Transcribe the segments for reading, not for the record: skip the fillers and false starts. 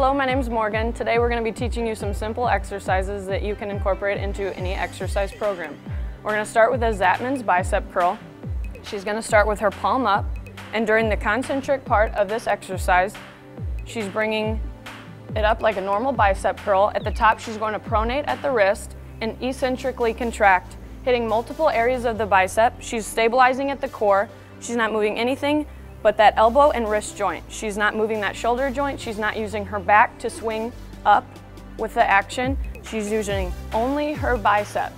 Hello, my name is Morgan. Today we're going to be teaching you some simple exercises that you can incorporate into any exercise program. We're going to start with a Zatman's bicep curl. She's going to start with her palm up, and during the concentric part of this exercise, she's bringing it up like a normal bicep curl. At the top, she's going to pronate at the wrist and eccentrically contract, hitting multiple areas of the bicep. She's stabilizing at the core. She's not moving anything but that elbow and wrist joint. She's not moving that shoulder joint. She's not using her back to swing up with the action. She's using only her bicep.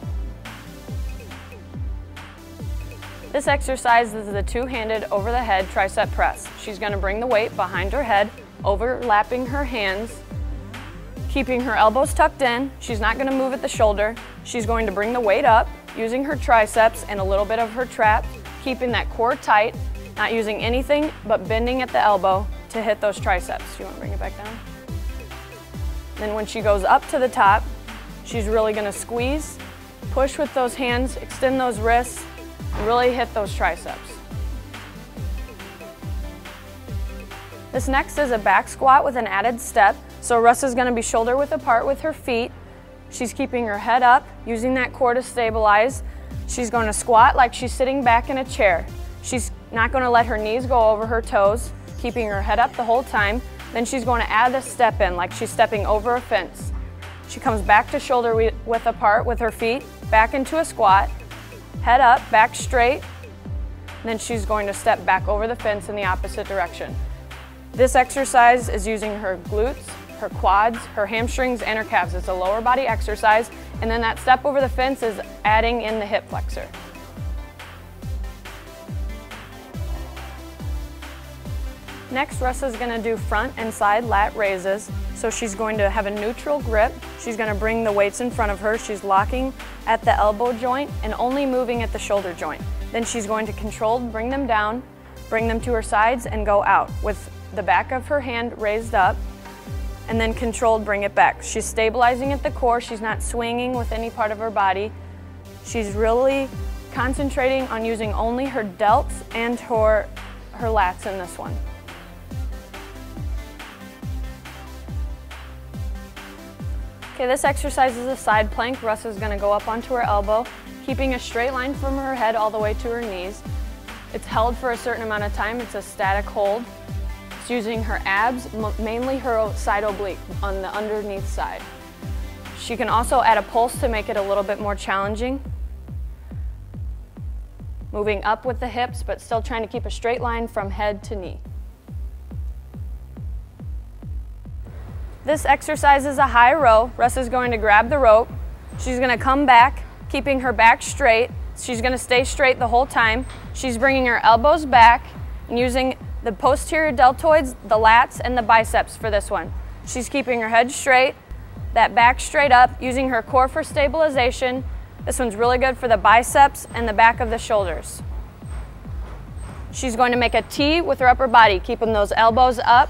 This exercise is the two-handed over the head tricep press. She's going to bring the weight behind her head, overlapping her hands, keeping her elbows tucked in. She's not going to move at the shoulder. She's going to bring the weight up using her triceps and a little bit of her trap, keeping that core tight, not using anything but bending at the elbow to hit those triceps. You want to bring it back down? Then when she goes up to the top, she's really going to squeeze, push with those hands, extend those wrists, and really hit those triceps. This next is a back squat with an added step. So Russ is going to be shoulder width apart with her feet. She's keeping her head up, using that core to stabilize. She's going to squat like she's sitting back in a chair. She's not going to let her knees go over her toes, keeping her head up the whole time. Then she's going to add a step in like she's stepping over a fence. She comes back to shoulder width apart with her feet, back into a squat, head up, back straight. Then she's going to step back over the fence in the opposite direction. This exercise is using her glutes, her quads, her hamstrings, and her calves. It's a lower body exercise, and then that step over the fence is adding in the hip flexor. Next, Russ is going to do front and side lat raises. So she's going to have a neutral grip. She's going to bring the weights in front of her. She's locking at the elbow joint and only moving at the shoulder joint. Then she's going to controlled bring them down, bring them to her sides, and go out with the back of her hand raised up, and then controlled bring it back. She's stabilizing at the core. She's not swinging with any part of her body. She's really concentrating on using only her delts and her lats in this one. Okay, this exercise is a side plank. Russ is going to go up onto her elbow, keeping a straight line from her head all the way to her knees. It's held for a certain amount of time. It's a static hold. It's using her abs, mainly her side oblique on the underneath side. She can also add a pulse to make it a little bit more challenging. Moving up with the hips, but still trying to keep a straight line from head to knee. This exercise is a high row. Russ is going to grab the rope. She's going to come back, keeping her back straight. She's going to stay straight the whole time. She's bringing her elbows back and using the posterior deltoids, the lats, and the biceps for this one. She's keeping her head straight, that back straight up, using her core for stabilization. This one's really good for the biceps and the back of the shoulders. She's going to make a T with her upper body, keeping those elbows up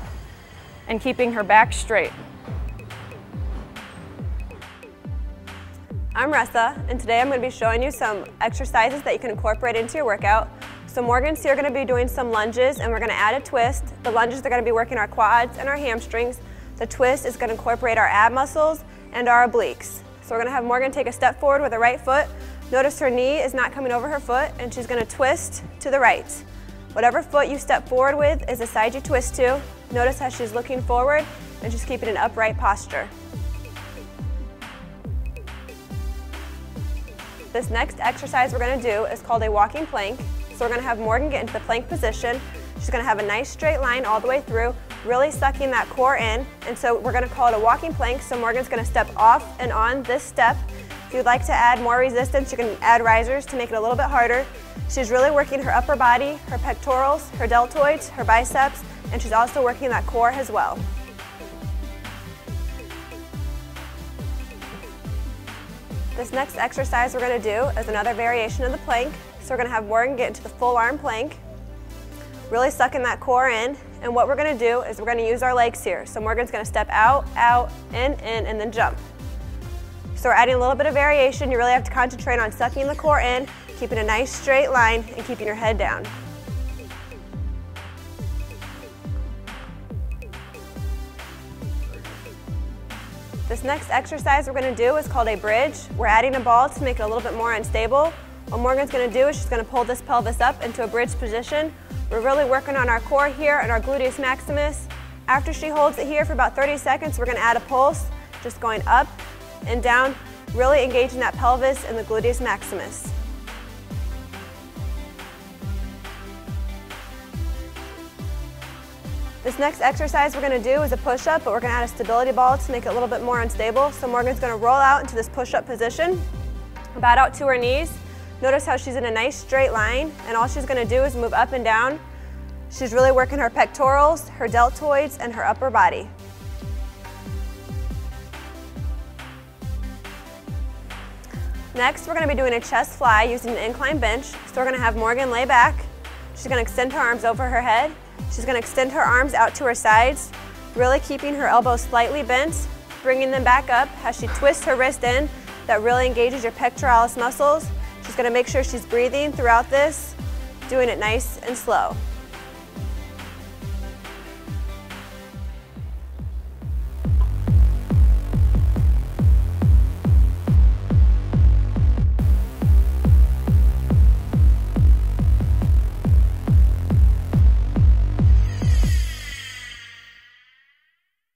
and keeping her back straight. I'm Russa, and today I'm going to be showing you some exercises that you can incorporate into your workout. So Morgan's here going to be doing some lunges, and we're going to add a twist. The lunges are going to be working our quads and our hamstrings. The twist is going to incorporate our ab muscles and our obliques. So we're going to have Morgan take a step forward with her right foot. Notice her knee is not coming over her foot, and she's going to twist to the right. Whatever foot you step forward with is the side you twist to. Notice how she's looking forward and she's keeping an upright posture. This next exercise we're going to do is called a walking plank. So we're going to have Morgan get into the plank position. She's going to have a nice straight line all the way through, really sucking that core in. And so we're going to call it a walking plank. So Morgan's going to step off and on this step. If you'd like to add more resistance, you can add risers to make it a little bit harder. She's really working her upper body, her pectorals, her deltoids, her biceps, and she's also working that core as well. This next exercise we're going to do is another variation of the plank. So we're going to have Morgan get into the full arm plank, really sucking that core in. And what we're going to do is we're going to use our legs here. So Morgan's going to step out, out, in, and then jump. So we're adding a little bit of variation. You really have to concentrate on sucking the core in, keeping a nice straight line, and keeping your head down. This next exercise we're going to do is called a bridge. We're adding a ball to make it a little bit more unstable. What Morgan's going to do is she's going to pull this pelvis up into a bridge position. We're really working on our core here and our gluteus maximus. After she holds it here for about 30 seconds, we're going to add a pulse, just going up and down, really engaging that pelvis and the gluteus maximus. This next exercise we're going to do is a push-up, but we're going to add a stability ball to make it a little bit more unstable. So Morgan's going to roll out into this push-up position, bat out to her knees. Notice how she's in a nice straight line, and all she's going to do is move up and down. She's really working her pectorals, her deltoids, and her upper body. Next, we're going to be doing a chest fly using an incline bench. So we're going to have Morgan lay back. She's going to extend her arms over her head. She's going to extend her arms out to her sides, really keeping her elbows slightly bent, bringing them back up as she twists her wrist in. That really engages your pectoralis muscles. She's going to make sure she's breathing throughout this, doing it nice and slow.